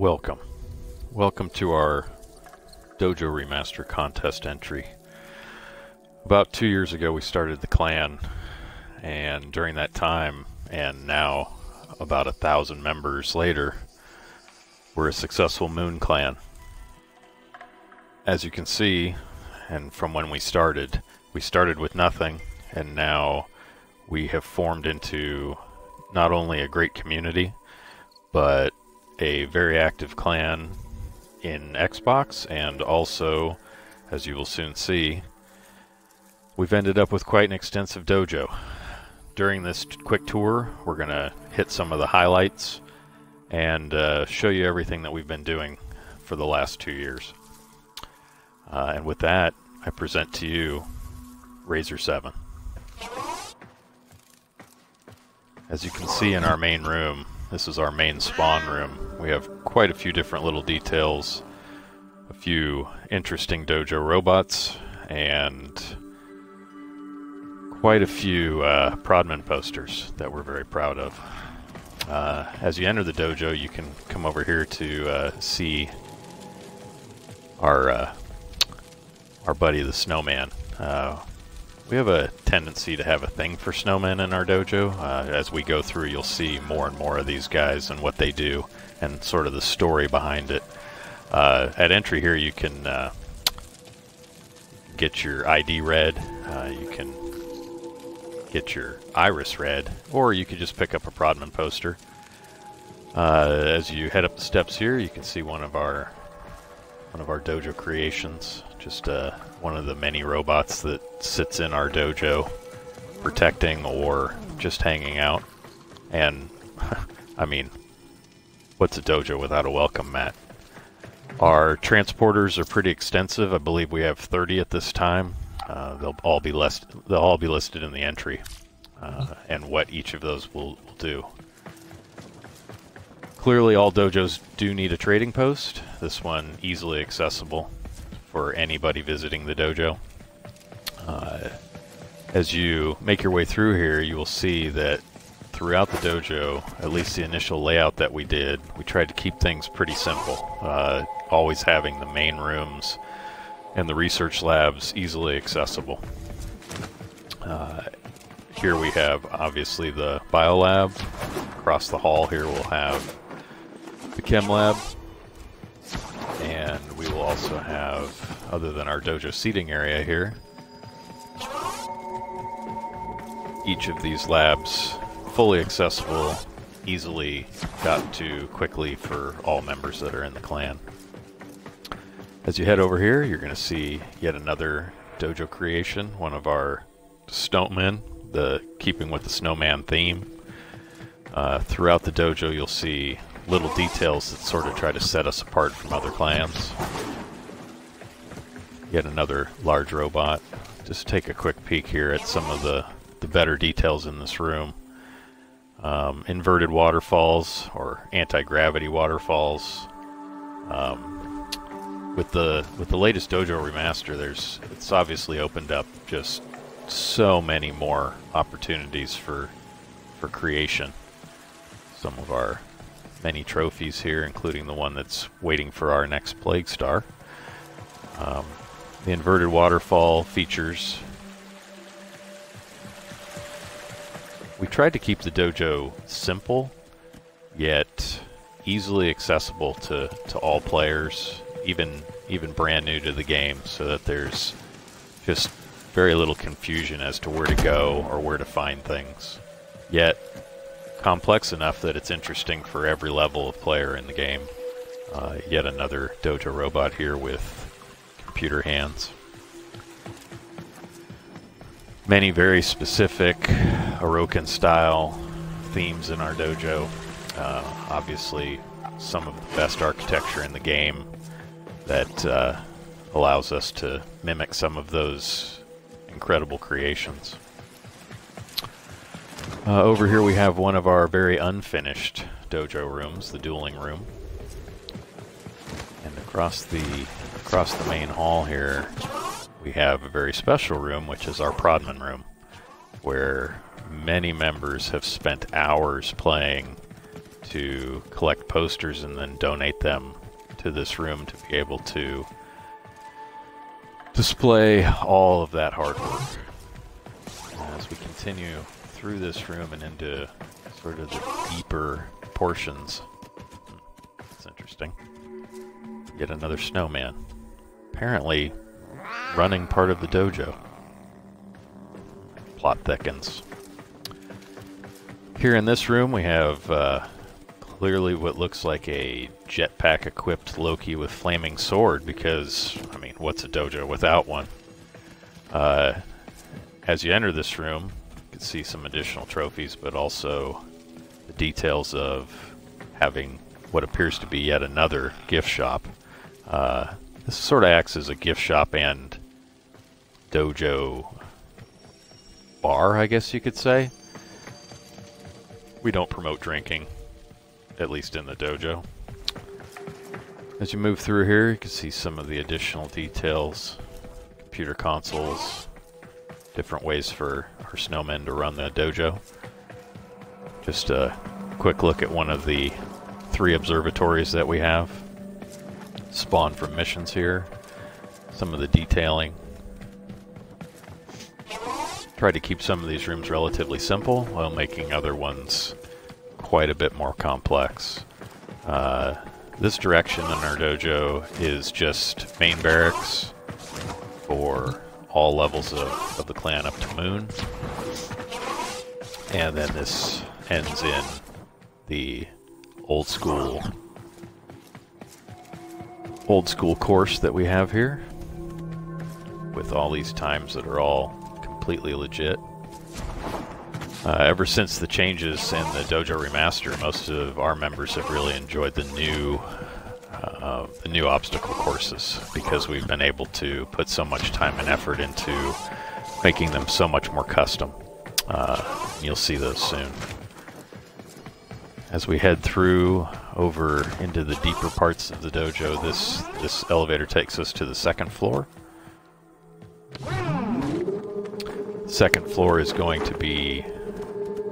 Welcome. Welcome to our Dojo Remaster contest entry. About 2 years ago we started the clan, and during that time, and now about 1,000 members later, we're a successful Moon clan. As you can see, and from when we started with nothing, and now we have formed into not only a great community, but a very active clan in Xbox, and also, as you will soon see, we've ended up with quite an extensive dojo. During this quick tour, we're going to hit some of the highlights and show you everything that we've been doing for the last 2 years. And with that, I present to you Razor 7. As you can see in our main room, this is our main spawn room. We have quite a few different little details, a few interesting dojo robots, and quite a few Prodman posters that we're very proud of. As you enter the dojo, you can come over here to see our buddy the Snowman. We have a tendency to have a thing for snowmen in our dojo. As we go through, you'll see more and more of these guys and what they do, and sort of the story behind it. At entry here, you can get your ID read, you can get your iris read, or you could just pick up a Prodman poster. As you head up the steps here, you can see one of our dojo creations, just one of the many robots that sits in our dojo, protecting or just hanging out. And I mean, what's a dojo without a welcome mat? Our transporters are pretty extensive. I believe we have 30 at this time. They'll all be listed in the entry, and what each of those will do. Clearly, all dojos do need a trading post. This one easily accessible for anybody visiting the dojo. As you make your way through here, you will see that throughout the dojo, at least the initial layout that we did, we tried to keep things pretty simple, always having the main rooms and the research labs easily accessible. Here we have obviously the biolab. Across the hall here we'll have the chem lab, and we will also have, other than our dojo seating area here, each of these labs fully accessible, easily got to quickly for all members that are in the clan. As you head over here, you're going to see yet another dojo creation, one of our snowmen, keeping with the snowman theme. Throughout the dojo you'll see little details that sort of try to set us apart from other clans. Yet another large robot. Just take a quick peek here at some of the better details in this room. Inverted waterfalls, or anti-gravity waterfalls. With the latest Dojo Remaster, it's obviously opened up just so many more opportunities for creation. Some of our many trophies here, including the one that's waiting for our next Plague Star. The inverted waterfall features. We tried to keep the dojo simple, yet easily accessible to all players, even brand new to the game, so that there's just very little confusion as to where to go or where to find things. Yet complex enough that it's interesting for every level of player in the game. Yet another dojo robot here with computer hands. Many very specific Orokin style themes in our dojo. Obviously some of the best architecture in the game that allows us to mimic some of those incredible creations. Over here we have one of our very unfinished dojo rooms, the dueling room. And across the main hall here we have a very special room, which is our Prodman room, where many members have spent hours playing to collect posters and then donate them to this room to be able to display all of that hard work. As we continue through this room and into sort of the deeper portions. That's interesting. Yet another snowman. Apparently running part of the dojo. Plot thickens. Here in this room we have clearly what looks like a jetpack equipped Loki with flaming sword, because, I mean, what's a dojo without one? As you enter this room, you can see some additional trophies, but also the details of having what appears to be yet another gift shop. This sort of acts as a gift shop and dojo bar, I guess you could say. We don't promote drinking, at least in the dojo. As you move through here, you can see some of the additional details. Computer consoles, different ways for our snowmen to run the dojo. Just a quick look at one of the 3 observatories that we have. Spawned from missions here. Some of the detailing. Try to keep some of these rooms relatively simple while making other ones quite a bit more complex. This direction in our dojo is just main barracks for all levels of the clan up to Moon. And then this ends in the old school course that we have here, with all these times that are all completely legit. Ever since the changes in the Dojo Remaster, most of our members have really enjoyed the new obstacle courses, because we've been able to put so much time and effort into making them so much more custom. You'll see those soon. As we head through over into the deeper parts of the dojo, this elevator takes us to the 2nd floor. Second floor is going to be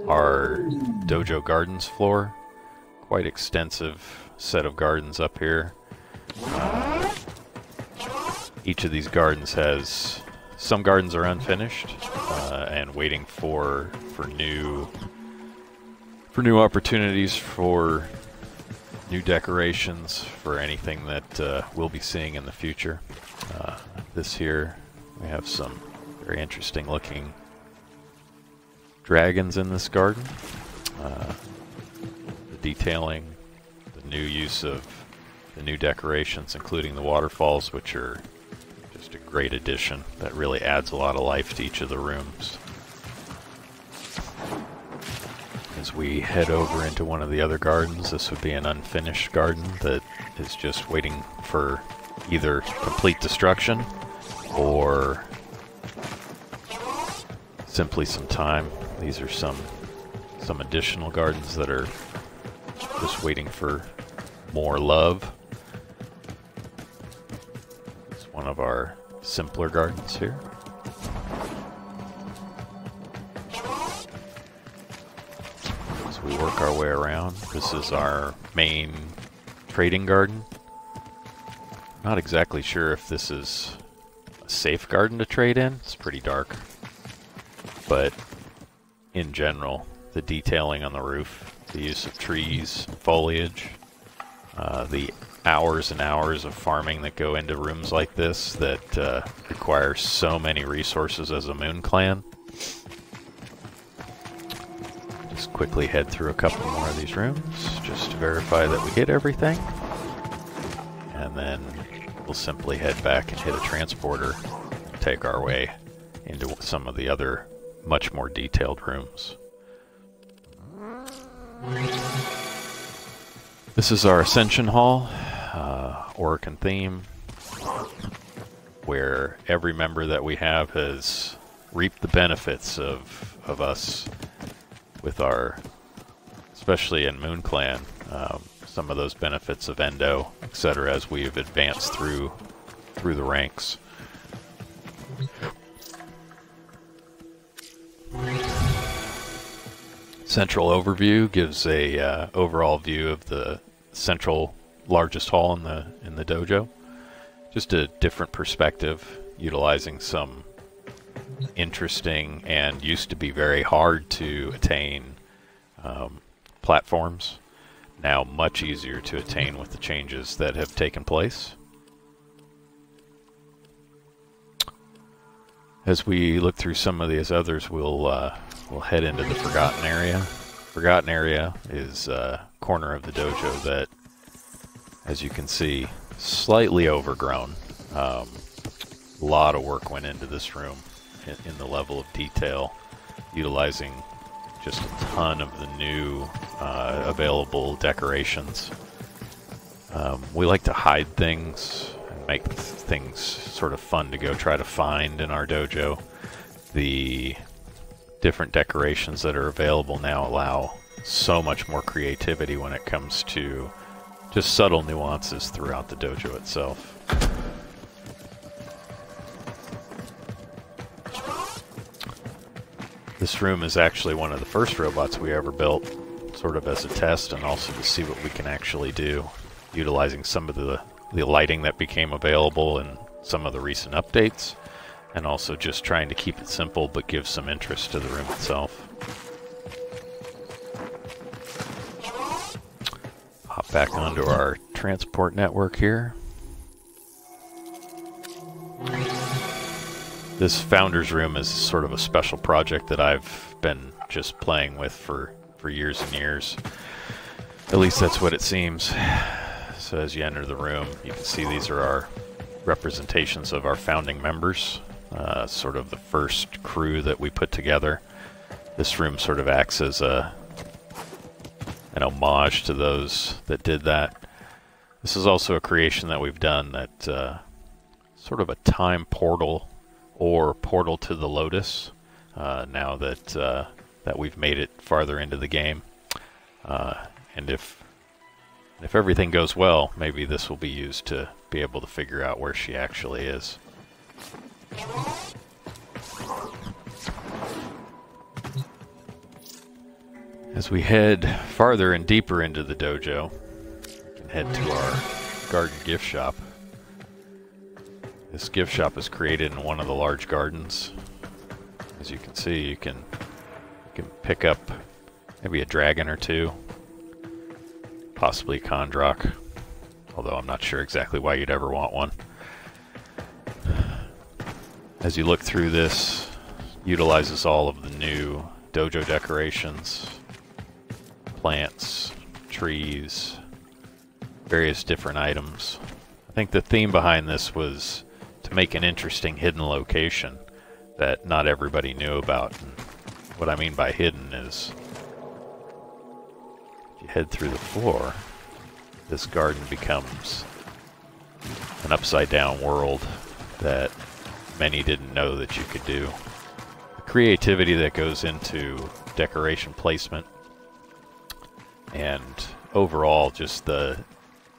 our dojo gardens floor. Quite extensive set of gardens up here. Each of these gardens has... Some gardens are unfinished and waiting for new opportunities, for new decorations, for anything that we'll be seeing in the future. This here, we have some very interesting looking dragons in this garden. The detailing, the new use of the new decorations, including the waterfalls, which are just a great addition that really adds a lot of life to each of the rooms. As we head over into one of the other gardens, this would be an unfinished garden that is just waiting for either complete destruction or simply some time. These are some additional gardens that are just waiting for more love. It's one of our simpler gardens here. As we work our way around, this is our main trading garden. Not exactly sure if this is a safe garden to trade in. It's pretty dark. But in general, the detailing on the roof, the use of trees, foliage, the hours and hours of farming that go into rooms like this that require so many resources as a Moon Clan. Just quickly head through a couple more of these rooms just to verify that we hit everything. And then we'll simply head back and hit a transporter and take our way into some of the other much more detailed rooms. This is our Ascension Hall, Orican theme, where every member that we have has reaped the benefits of us with our, especially in Moon Clan, some of those benefits of Endo, etc., as we've advanced through the ranks. Central overview gives a overall view of the central largest hall in the dojo. Just a different perspective, utilizing some interesting and used to be very hard to attain platforms. Now much easier to attain with the changes that have taken place. As we look through some of these others, we'll head into the Forgotten Area. Forgotten Area is a corner of the dojo that, as you can see, slightly overgrown. A lot of work went into this room in the level of detail, utilizing just a ton of the new available decorations. We like to hide things and make things sort of fun to go try to find in our dojo. The different decorations that are available now allow so much more creativity when it comes to just subtle nuances throughout the dojo itself. This room is actually one of the first robots we ever built, sort of as a test and also to see what we can actually do, utilizing some of the lighting that became available in some of the recent updates, and also just trying to keep it simple but give some interest to the room itself. Hop back onto our transport network here. This Founders Room is sort of a special project that I've been just playing with for years and years. At least that's what it seems. So as you enter the room, you can see these are our representations of our founding members, sort of the first crew that we put together. This room sort of acts as an homage to those that did that. This is also a creation that we've done that sort of a time portal or portal to the Lotus, now that that we've made it farther into the game. And if everything goes well, maybe this will be used to be able to figure out where she actually is. As we head farther and deeper into the dojo, we can head to our garden gift shop. This gift shop is created in one of the large gardens. As you can see, you can pick up maybe a dragon or two, possibly a Kondrak, although I'm not sure exactly why you'd ever want one. As you look through this, utilizes all of the new dojo decorations, plants, trees, various different items. I think the theme behind this was to make an interesting hidden location that not everybody knew about. And what I mean by hidden is, if you head through the floor, this garden becomes an upside down world that many didn't know that you could do. The creativity that goes into decoration placement and overall just the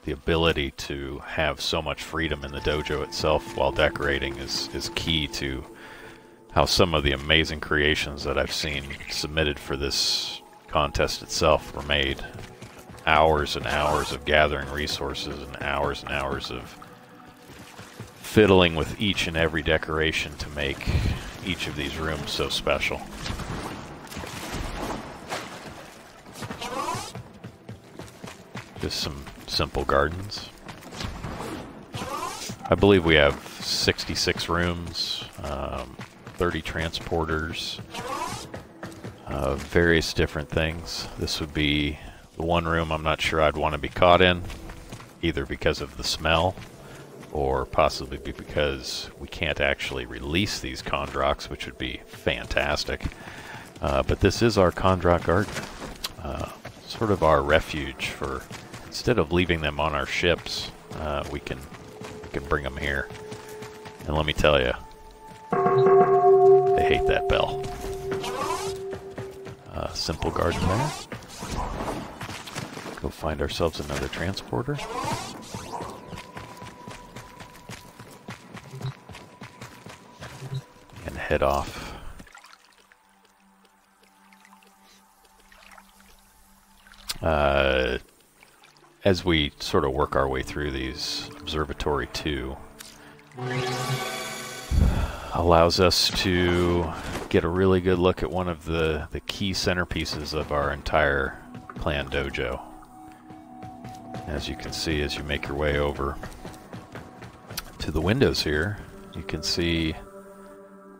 ability to have so much freedom in the dojo itself while decorating is key to how some of the amazing creations that I've seen submitted for this contest itself were made. Hours and hours of gathering resources and hours of fiddling with each and every decoration to make each of these rooms so special. Just some simple gardens. I believe we have 66 rooms, 30 transporters, various different things. This would be the one room I'm not sure I'd want to be caught in, either because of the smell or possibly because we can't actually release these Kondraks, which would be fantastic. But this is our Kondrak garden, sort of our refuge for, instead of leaving them on our ships, we can bring them here. And let me tell you, they hate that bell. Simple garden there. Go find ourselves another transporter. And head off. as we sort of work our way through these, Observatory 2 allows us to get a really good look at one of the key centerpieces of our entire clan dojo. As you can see, as you make your way over to the windows here, you can see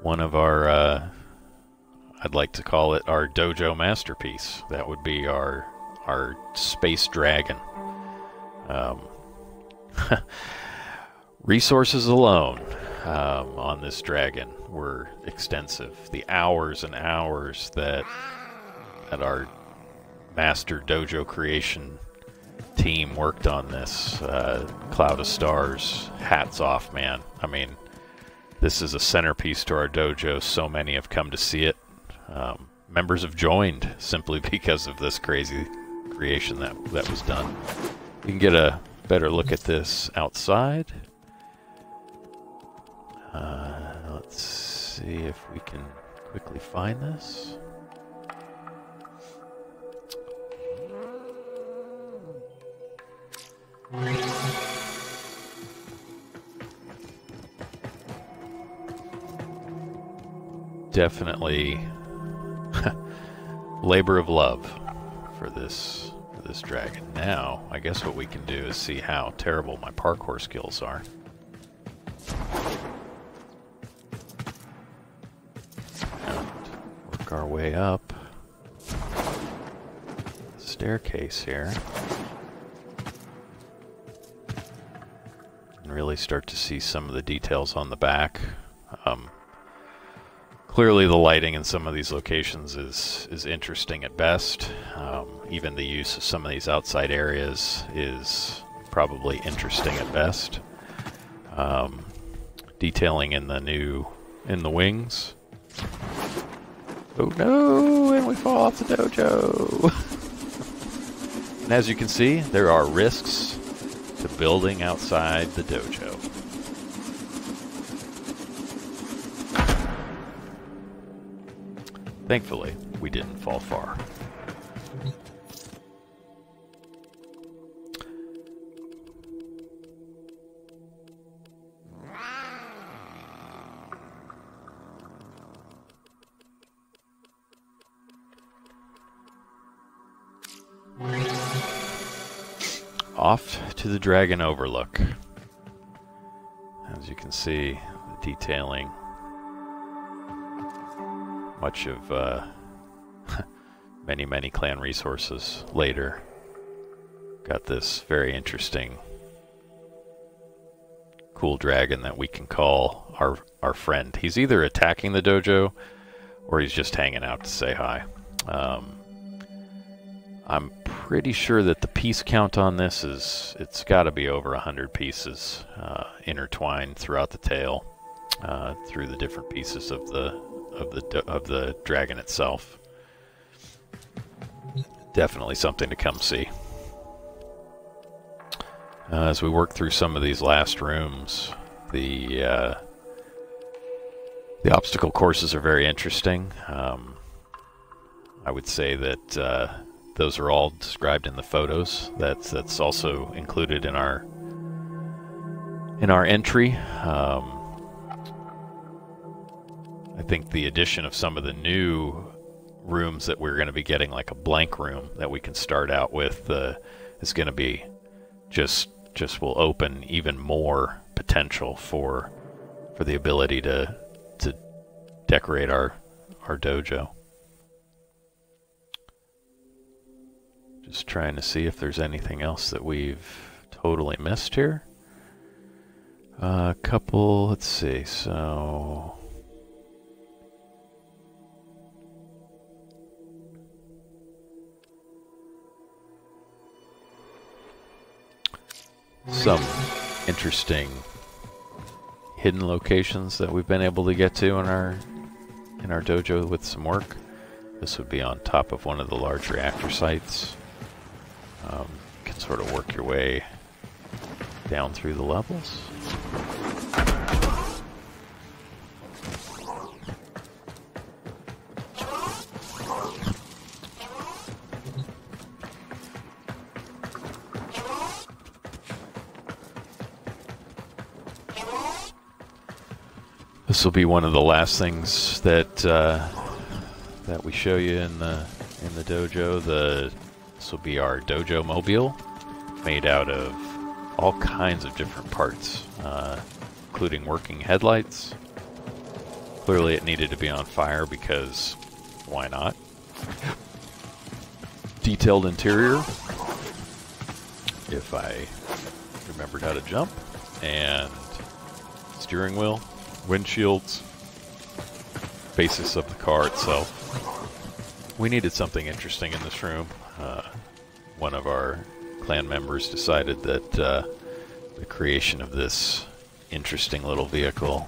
one of our, I'd like to call it our dojo masterpiece. That would be our space dragon. Resources alone on this dragon were extensive. The hours and hours that our master dojo creation team worked on this, Cloud of Stars, hats off, man. I mean, this is a centerpiece to our dojo. So many have come to see it. Members have joined simply because of this crazy creation that was done. You can get a better look at this outside. Let's see if we can quickly find this. Definitely labor of love for this dragon. Now, I guess what we can do is see how terrible my parkour skills are. And work our way up the staircase here. And really start to see some of the details on the back. Clearly the lighting in some of these locations is interesting at best. Even the use of some of these outside areas is probably interesting at best. Detailing in the wings. Oh no, and we fall off the dojo. And as you can see, there are risks to building outside the dojo. Thankfully, we didn't fall far. Off to the Dragon Overlook. As you can see, the detailing. Much of many clan resources later. Got this very interesting, cool dragon that we can call our friend. He's either attacking the dojo or he's just hanging out to say hi. I'm pretty sure that the piece count on this it's got to be over 100 pieces intertwined throughout the tail, through the different pieces of the dragon itself. Definitely something to come see. As we work through some of these last rooms, the obstacle courses are very interesting. I would say that those are all described in the photos. That's also included in our entry. I think the addition of some of the new rooms that we're going to be getting, like a blank room that we can start out with, is going to be just will open even more potential for the ability to decorate our dojo. Just trying to see if there's anything else that we've totally missed here. A couple, let's see, so some interesting hidden locations that we've been able to get to in our dojo with some work. This would be on top of one of the large reactor sites. You can sort of work your way down through the levels. This will be one of the last things that that we show you in the dojo. This will be our dojo mobile, made out of all kinds of different parts, including working headlights. Clearly it needed to be on fire because why not? Detailed interior, if I remembered how to jump, and steering wheel, windshields, basis of the car itself. We needed something interesting in this room. One of our clan members decided that the creation of this interesting little vehicle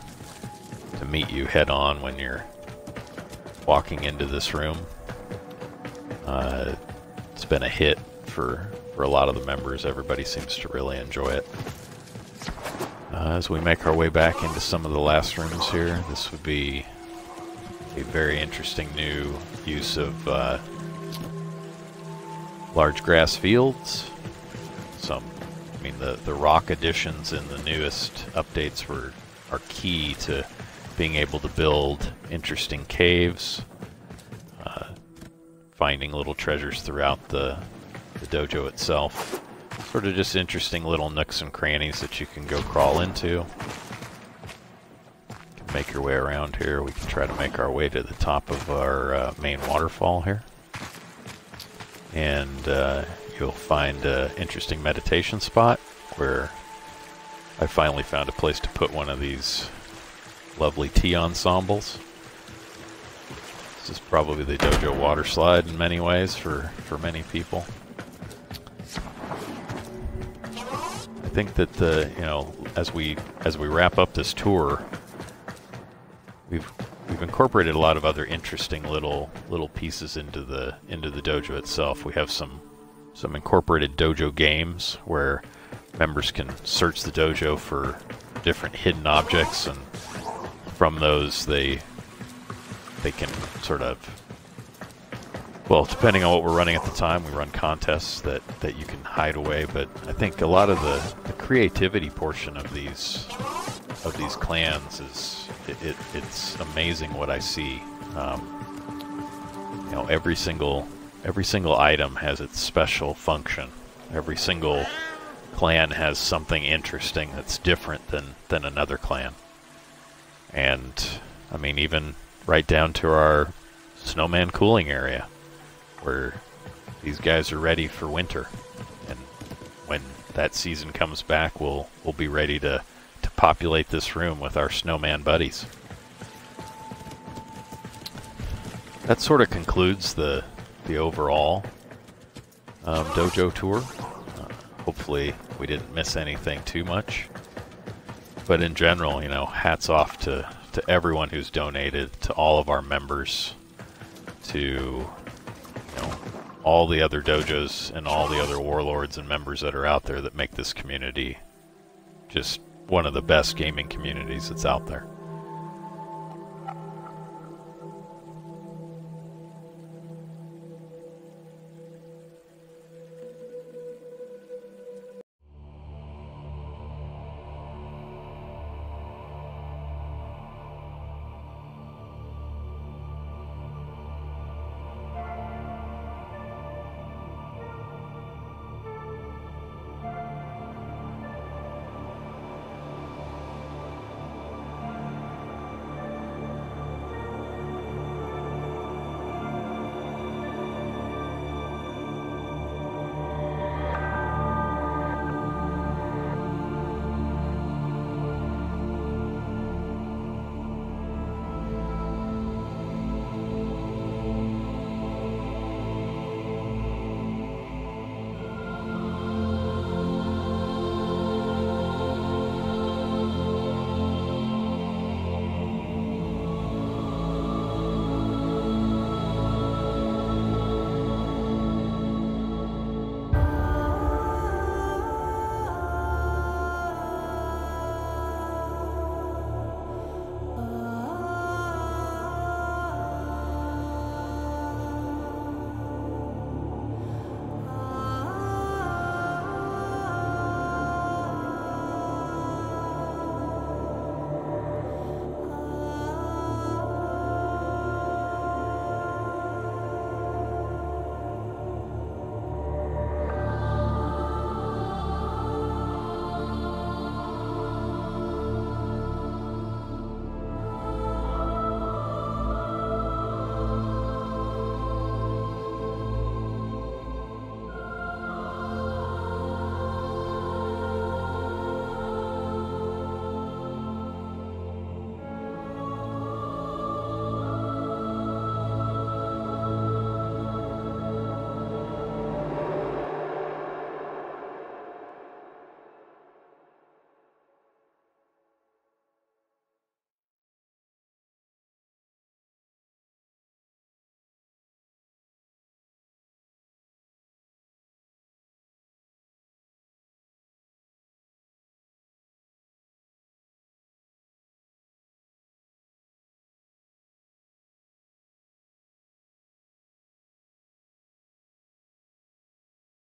to meet you head on when you're walking into this room, it's been a hit for a lot of the members. Everybody seems to really enjoy it. As we make our way back into some of the last rooms here, this would be a very interesting new use of large grass fields. I mean, the rock additions in the newest updates are key to being able to build interesting caves, finding little treasures throughout the dojo itself. Sort of just interesting little nooks and crannies that you can go crawl into. You can make your way around here. We can try to make our way to the top of our main waterfall here. And you'll find an interesting meditation spot where I finally found a place to put one of these lovely tea ensembles. This is probably the dojo water slide in many ways for many people. I think that as we wrap up this tour, we've incorporated a lot of other interesting little pieces into the dojo itself. We have some incorporated dojo games where members can search the dojo for different hidden objects, and from those they can sort of, well, depending on what we're running at the time, we run contests that you can hide away. But I think a lot of the creativity portion of these clans is it's amazing what I see. Every single item has its special function. Every single clan has something interesting that's different than another clan. And I mean, even right down to our snowman cooling area, where these guys are ready for winter, and when that season comes back, we'll be ready to populate this room with our snowman buddies. That sort of concludes the overall dojo tour. Hopefully we didn't miss anything too much, but in general, hats off to everyone who's donated, to all of our members, to all the other dojos and all the other warlords and members that are out there that make this community just one of the best gaming communities that's out there.